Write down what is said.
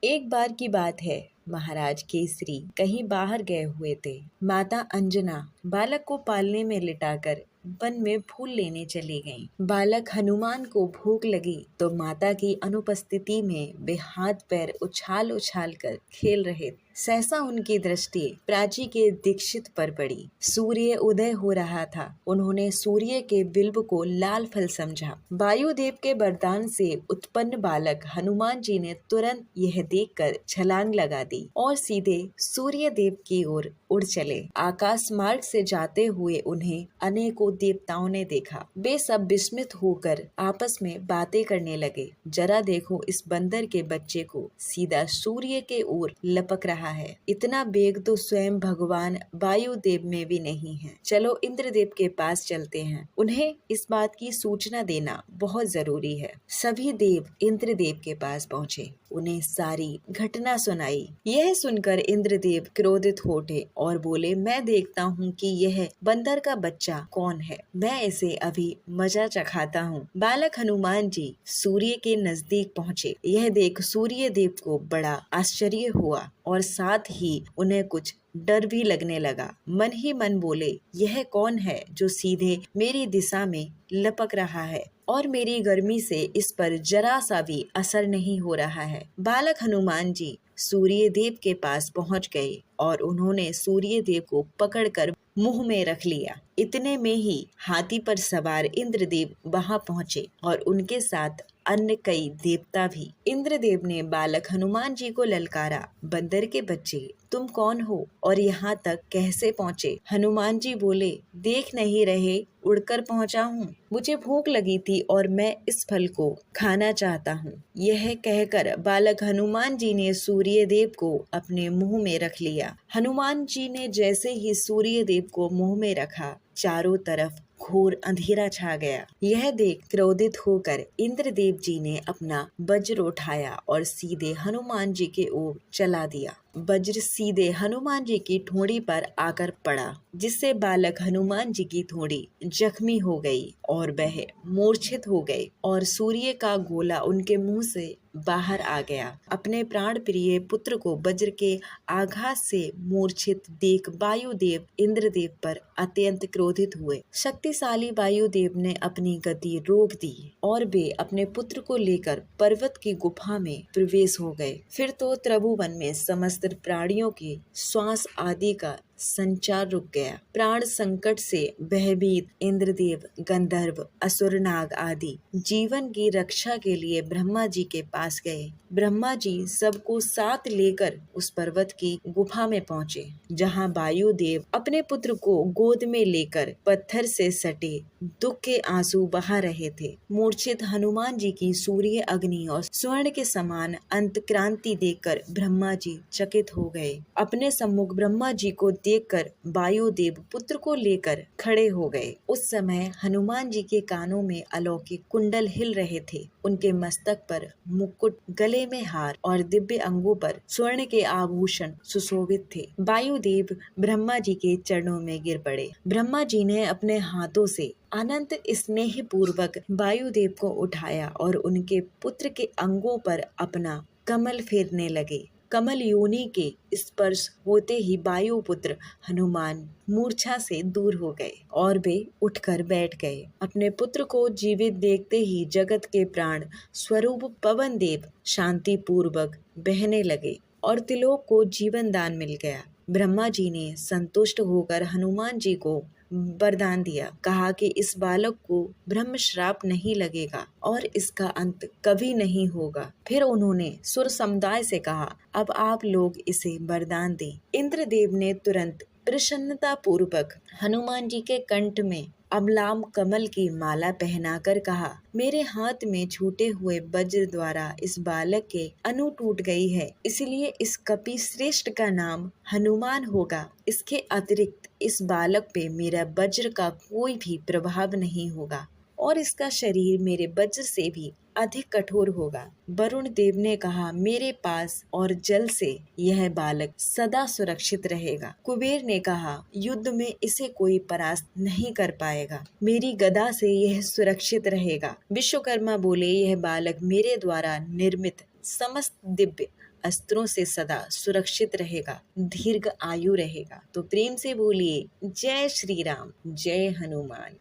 एक बार की बात है। महाराज केसरी कहीं बाहर गए हुए थे। माता अंजना बालक को पालने में लिटाकर वन में फूल लेने चली गईं। बालक हनुमान को भूख लगी तो माता की अनुपस्थिति में वे हाथ पैर उछाल उछाल कर खेल रहे थे। सहसा उनकी दृष्टि प्राची के दीक्षित पर पड़ी। सूर्य उदय हो रहा था। उन्होंने सूर्य के बिल्ब को लाल फल समझा। वायुदेव के वरदान से उत्पन्न बालक हनुमान जी ने तुरंत यह देखकर छलांग लगा दी और सीधे सूर्य देव की ओर उड़ चले। आकाश मार्ग से जाते हुए उन्हें अनेकों देवताओं ने देखा। वे सब विस्मित होकर आपस में बातें करने लगे। जरा देखो, इस बंदर के बच्चे को सीधा सूर्य के ओर लपक रहा है। इतना वेग तो स्वयं भगवान वायुदेव में भी नहीं है। चलो इंद्रदेव के पास चलते हैं। उन्हें इस बात की सूचना देना बहुत जरूरी है। सभी देव इंद्रदेव के पास पहुँचे, उन्हें सारी घटना सुनाई। यह सुनकर इंद्रदेव क्रोधित हो उठे और बोले, मैं देखता हूँ कि यह बंदर का बच्चा कौन है। मैं इसे अभी मजा चखाता हूँ। बालक हनुमान जी सूर्य के नजदीक पहुँचे। यह देख सूर्य देव को बड़ा आश्चर्य हुआ और साथ ही उन्हें कुछ डर भी लगने लगा। मन ही मन बोले, यह कौन है जो सीधे मेरी दिशा में लपक रहा है और मेरी गर्मी से इस पर जरा सा भी असर नहीं हो रहा है। बालक हनुमान जी सूर्य देव के पास पहुंच गए और उन्होंने सूर्य देव को पकड़कर मुंह में रख लिया। इतने में ही हाथी पर सवार इंद्रदेव वहां पहुंचे और उनके साथ अन्य कई देवता भी। इंद्रदेव ने बालक हनुमान जी को ललकारा, बंदर के बच्चे, तुम कौन हो और यहाँ तक कैसे पहुँचे? हनुमान जी बोले, देख नहीं रहे, उड़कर पहुँचा हूँ। मुझे भूख लगी थी और मैं इस फल को खाना चाहता हूँ। यह कहकर बालक हनुमान जी ने सूर्य देव को अपने मुंह में रख लिया। हनुमान जी ने जैसे ही सूर्य देव को मुंह में रखा, चारों तरफ घोर अंधेरा छा गया। यह देख क्रोधित होकर इंद्रदेव जी ने अपना वज्र उठाया और सीधे हनुमान जी के ओर चला दिया। वज्र सीधे हनुमान जी की ठोड़ी पर आकर पड़ा, जिससे बालक हनुमान जी की ठोड़ी जख्मी हो गई और वह मूर्छित हो गए और सूर्य का गोला उनके मुंह से बाहर आ गया। अपने प्राण प्रिय पुत्र को वज्र के आघात से मूर्छित देख वायुदेव इंद्रदेव पर अत्यंत क्रोधित हुए। शक्तिशाली वायुदेव ने अपनी गति रोक दी और वे अपने पुत्र को लेकर पर्वत की गुफा में प्रवेश हो गए। फिर तो त्रिभुवन में समस्त प्राणियों के श्वास आदि का संचार रुक गया। प्राण संकट से भयभीत इंद्रदेव, गंधर्व, असुरनाग आदि जीवन की रक्षा के लिए ब्रह्मा जी के पास गए। ब्रह्मा जी सबको साथ लेकर उस पर्वत की गुफा में पहुँचे, जहाँ वायुदेव अपने पुत्र को गोद में लेकर पत्थर से सटे दुख के आंसू बहा रहे थे। मूर्छित हनुमान जी की सूर्य अग्नि और स्वर्ण के समान अंत क्रांति देखकर ब्रह्मा जी चकित हो गए। अपने सम्मुख ब्रह्मा जी को देखकर वायुदेव पुत्र को लेकर खड़े हो गए। उस समय हनुमान जी के कानों में अलौकिक कुंडल हिल रहे थे। उनके मस्तक पर मुकुट, गले में हार और दिव्य अंगों पर स्वर्ण के आभूषण सुशोभित थे। वायुदेव ब्रह्मा जी के चरणों में गिर पड़े। ब्रह्मा जी ने अपने हाथों से अनंत स्नेह पूर्वक वायुदेव को उठाया और उनके पुत्र के अंगों पर अपना कमल फेरने लगे। कमल योनि के स्पर्श होते ही वायुपुत्र हनुमान मूर्छा से दूर हो गए और वे उठकर बैठ गए। अपने पुत्र को जीवित देखते ही जगत के प्राण स्वरूप पवन देव शांति पूर्वक बहने लगे और त्रिलोक को जीवन दान मिल गया। ब्रह्मा जी ने संतुष्ट होकर हनुमान जी को वरदान दिया, कहा कि इस बालक को ब्रह्म श्राप नहीं लगेगा और इसका अंत कभी नहीं होगा। फिर उन्होंने सुर समुदाय से कहा, अब आप लोग इसे वरदान दें। इंद्रदेव ने तुरंत प्रसन्नता पूर्वक हनुमान जी के कंठ में अमलाम कमल की माला पहनाकर कहा, मेरे हाथ में छूटे हुए वज्र द्वारा इस बालक के अनु टूट गई है, इसलिए इस कपि श्रेष्ठ का नाम हनुमान होगा। इसके अतिरिक्त इस बालक पे मेरा वज्र का कोई भी प्रभाव नहीं होगा और इसका शरीर मेरे वज्र से भी अधिक कठोर होगा। वरुण देव ने कहा, मेरे पास और जल से यह बालक सदा सुरक्षित रहेगा। कुबेर ने कहा, युद्ध में इसे कोई परास्त नहीं कर पाएगा, मेरी गदा से यह सुरक्षित रहेगा। विश्वकर्मा बोले, यह बालक मेरे द्वारा निर्मित समस्त दिव्य अस्त्रों से सदा सुरक्षित रहेगा, दीर्घ आयु रहेगा। तो प्रेम से बोलिए जय श्री राम, जय हनुमान।